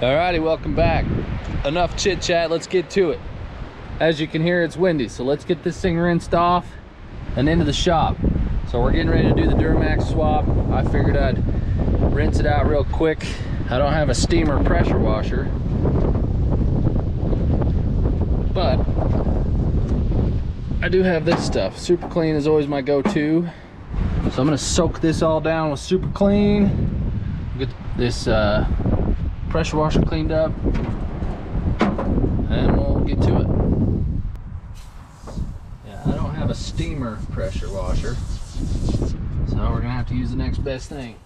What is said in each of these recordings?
Alrighty, welcome back. Enough chit chat, let's get to it. As you can hear, it's windy, so let's get this thing rinsed off and into the shop. So we're getting ready to do the Duramax swap. I figured I'd rinse it out real quick. I don't have a steamer pressure washer, but I do have this stuff. Super Clean is always my go-to. So I'm gonna soak this all down with Super Clean. Get this pressure washer cleaned up, and we'll get to it. Yeah, I don't have a steamer pressure washer, so we're gonna have to use the next best thing.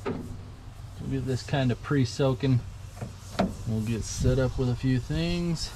We'll get this kind of pre-soaking. We'll get set up with a few things.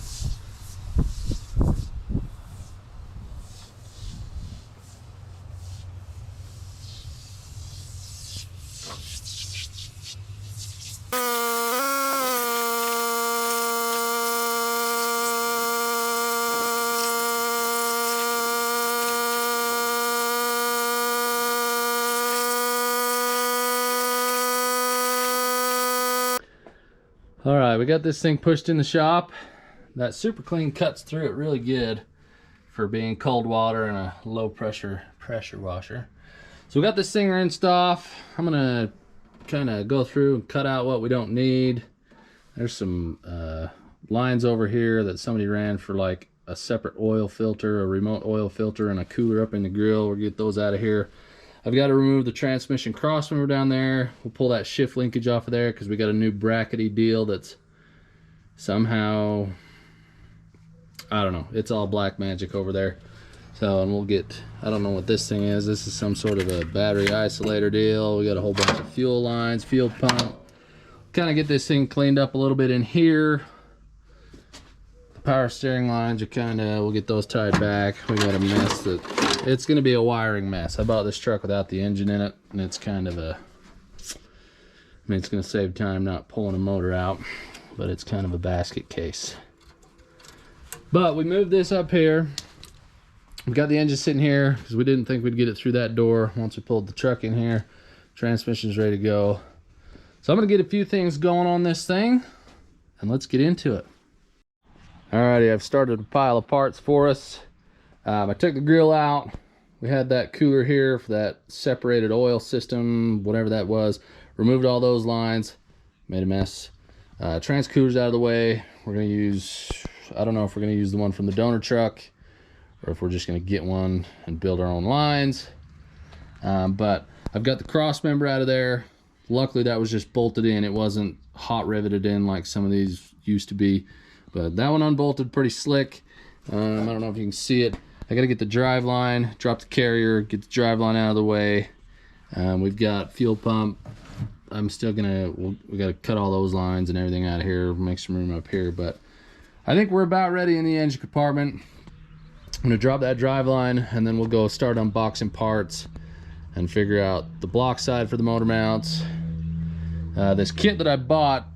All right, we got this thing pushed in the shop. That Super Clean cuts through it really good for being cold water and a low pressure washer. So we got this thing rinsed off. I'm gonna kind of go through and cut out what we don't need. There's some lines over here that somebody ran for like a separate oil filter, a remote oil filter, and a cooler up in the grill. We'll get those out of here. I've got to remove the transmission crossmember down there. We'll pull that shift linkage off of there because we got a new brackety deal that's somehow, I don't know, it's all black magic over there. So, and we'll get, I don't know what this thing is. This is some sort of a battery isolator deal. We got a whole bunch of fuel lines, fuel pump. Kind of get this thing cleaned up a little bit in here. The power steering lines are kind of, we'll get those tied back. We got a mess that, it's going to be a wiring mess. I bought this truck without the engine in it, and it's kind of a, I mean, it's going to save time not pulling a motor out, but it's kind of a basket case. But we moved this up here. We got the engine sitting here because we didn't think we'd get it through that door once we pulled the truck in here. Transmission's ready to go. So I'm going to get a few things going on this thing, and let's get into it. Alrighty, I've started a pile of parts for us. I took the grill out. We had that cooler here for that separated oil system, whatever that was. Removed all those lines, made a mess. Trans cooler's out of the way. We're gonna use, I don't know if we're gonna use the one from the donor truck or if we're just gonna get one and build our own lines. But I've got the cross member out of there. Luckily that was just bolted in. It wasn't hot riveted in like some of these used to be, but that one unbolted pretty slick. I don't know if you can see it. I gotta get the drive line, drop the carrier, get the drive line out of the way. We've got fuel pump. I'm still gonna, we gotta cut all those lines and everything out of here, make some room up here, but I think we're about ready in the engine compartment. I'm gonna drop that drive line and then we'll go start unboxing parts and figure out the block side for the motor mounts. This kit that I bought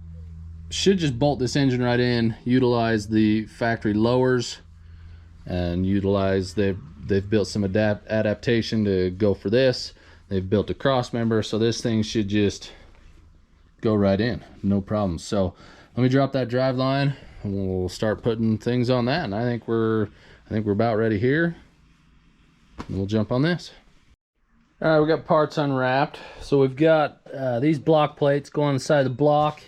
should just bolt this engine right in, utilize the factory lowers, and utilize, they've built some adaptation to go for this. They've built a cross member, so this thing should just go right in, no problem. So let me drop that drive line and we'll start putting things on that, and I think we're about ready here, and we'll jump on this. All right, we got parts unwrapped. So we've got these block plates go on the side of the block,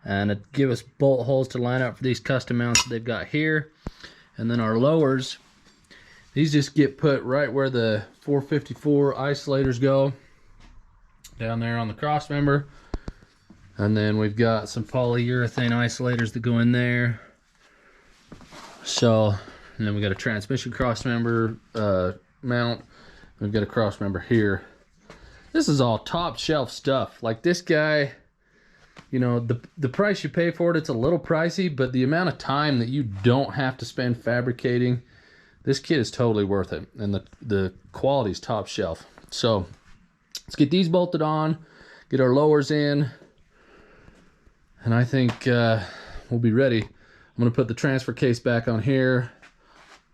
and it give us bolt holes to line up for these custom mounts that they've got here. And then our lowers, these just get put right where the 454 isolators go, down there on the cross member. And then we've got some polyurethane isolators that go in there. So, and then we got a transmission cross member mount. We've got a cross member here. This is all top shelf stuff. Like this guy, you know, the price you pay for it, it's a little pricey, but the amount of time that you don't have to spend fabricating, this kit is totally worth it, and the quality's top shelf. So let's get these bolted on, get our lowers in, and I think we'll be ready. I'm gonna put the transfer case back on here.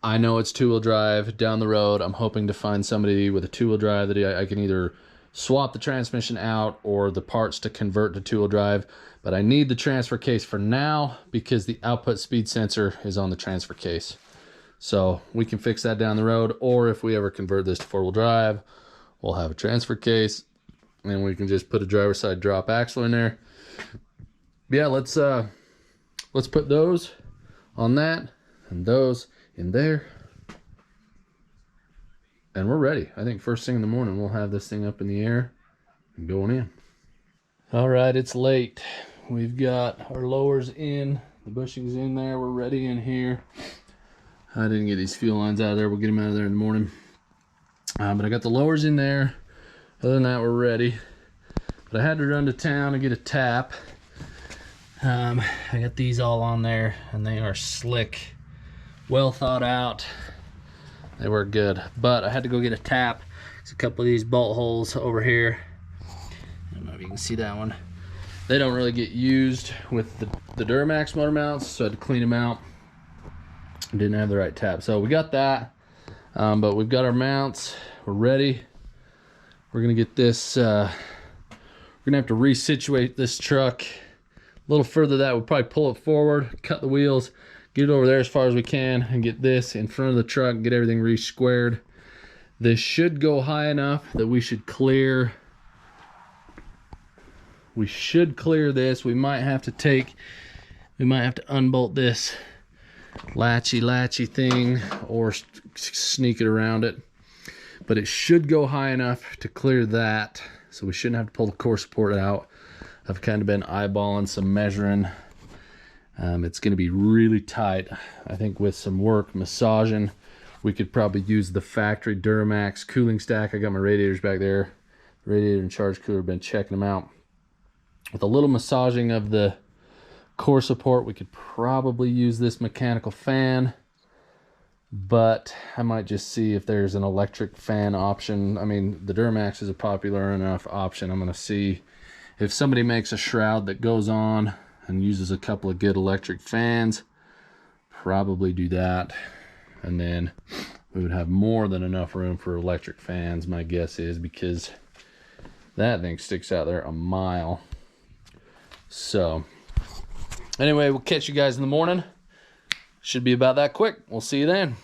I know it's two-wheel drive down the road. I'm hoping to find somebody with a two-wheel drive that I can either swap the transmission out or the parts to convert to two-wheel drive, but I need the transfer case for now because the output speed sensor is on the transfer case. So we can fix that down the road, or if we ever convert this to four-wheel drive, we'll have a transfer case and we can just put a driver's side drop axle in there. Yeah, let's put those on that and those in there, and we're ready. I think first thing in the morning we'll have this thing up in the air and going in. All right, it's late. We've got our lowers in, the bushings in there, we're ready in here. I didn't get these fuel lines out of there. We'll get them out of there in the morning. But I got the lowers in there. Other than that, we're ready. But I had to run to town and get a tap. I got these all on there and they are slick, well thought out. They work good, but I had to go get a tap. There's a couple of these bolt holes over here. I don't know if you can see that one. They don't really get used with the Duramax motor mounts, so I had to clean them out. Didn't have the right tap, so we got that. But we've got our mounts. We're ready. We're gonna get this. We're gonna have to resituate this truck a little further. That we'll probably pull it forward, cut the wheels, get it over there as far as we can, and get this in front of the truck, get everything re-squared. This should go high enough that we should clear. We should clear this. We might have to unbolt this latchy thing or sneak it around it, but it should go high enough to clear that, so we shouldn't have to pull the core support out. I've kind of been eyeballing some measuring. It's going to be really tight. I think with some work massaging, we could probably use the factory Duramax cooling stack. I got my radiators back there, radiator and charge cooler, been checking them out. With a little massaging of the core support, we could probably use this mechanical fan, but I might just see if there's an electric fan option. I mean, the Duramax is a popular enough option. I'm going to see if somebody makes a shroud that goes on and uses a couple of good electric fans. Probably do that, and then we would have more than enough room for electric fans, my guess is, because that thing sticks out there a mile. So anyway, we'll catch you guys in the morning. Should be about that quick. We'll see you then.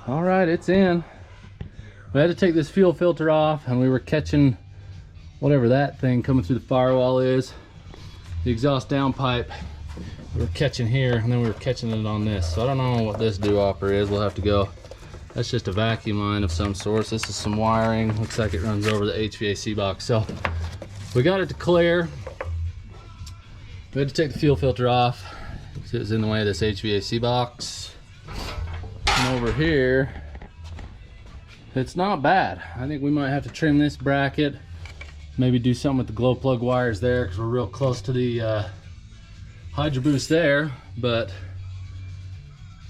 All right, it's in. We had to take this fuel filter off, and we were catching whatever that thing coming through the firewall is. The exhaust downpipe we were catching here, and then we were catching it on this. So I don't know what this do-opper is. We'll have to go. That's just a vacuum line of some sort. This is some wiring. Looks like it runs over the HVAC box. So we got it to clear. We had to take the fuel filter off. It was in the way of this HVAC box. And over here, it's not bad. I think we might have to trim this bracket, maybe do something with the glow plug wires there, because we're real close to the Hydro boost there, but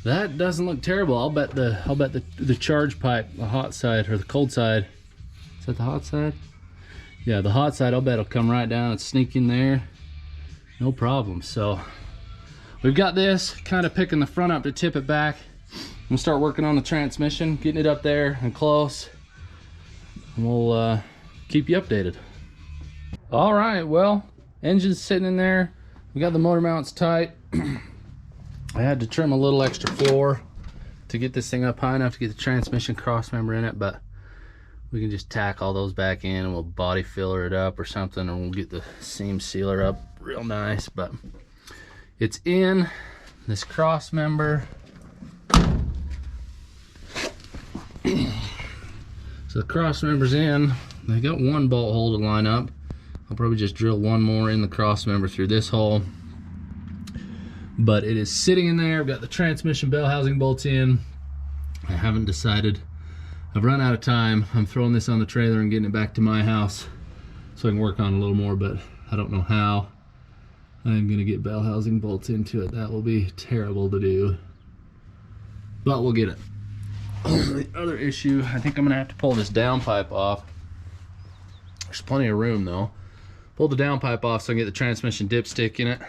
that doesn't look terrible. I'll bet the charge pipe, the hot side or the cold side. Is that the hot side? Yeah, the hot side, I'll bet it'll come right down and sneak in there. No problem. So we've got this, kind of picking the front up to tip it back. We'll start working on the transmission, getting it up there and close. And we'll keep you updated. All right, well, engine's sitting in there. We got the motor mounts tight. I had to trim a little extra floor to get this thing up high enough to get the transmission cross member in it, but we can just tack all those back in and we'll body filler it up or something, or we'll get the seam sealer up real nice. But it's in this cross member. So the cross member's in. I got one bolt hole to line up. I'll probably just drill one more in the cross member through this hole. But it is sitting in there. I've got the transmission bell housing bolts in. I haven't decided. I've run out of time. I'm throwing this on the trailer and getting it back to my house so I can work on a little more, but I don't know how. I'm gonna get bell housing bolts into it. That will be terrible to do, but we'll get it. The other issue, I think I'm gonna have to pull this downpipe off. There's plenty of room though. Pull the downpipe off so I can get the transmission dipstick in it.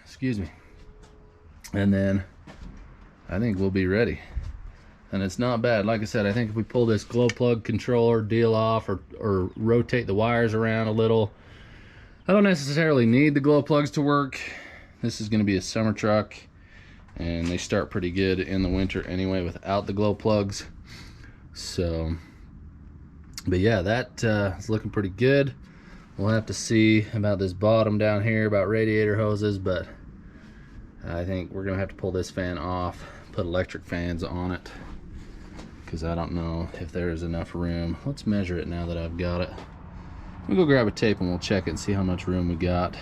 Excuse me. And then I think we'll be ready. And it's not bad. Like I said, I think if we pull this glow plug controller deal off or rotate the wires around a little, I don't necessarily need the glow plugs to work. This is going to be a summer truck, and they start pretty good in the winter anyway without the glow plugs. So, but yeah, that is looking pretty good. We'll have to see about this bottom down here, about radiator hoses, but I think we're gonna have to pull this fan off, put electric fans on it, because I don't know if there is enough room. Let's measure it now that I've got it. We'll go grab a tape and we'll check it and see how much room we got,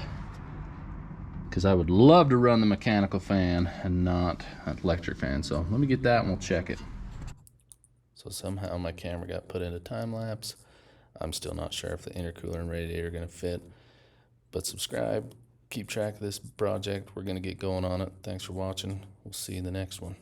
because I would love to run the mechanical fan and not an electric fan. So let me get that and we'll check it. So somehow my camera got put into time lapse. I'm still not sure if the intercooler and radiator are going to fit, but subscribe, keep track of this project. We're going to get going on it. Thanks for watching. We'll see you in the next one.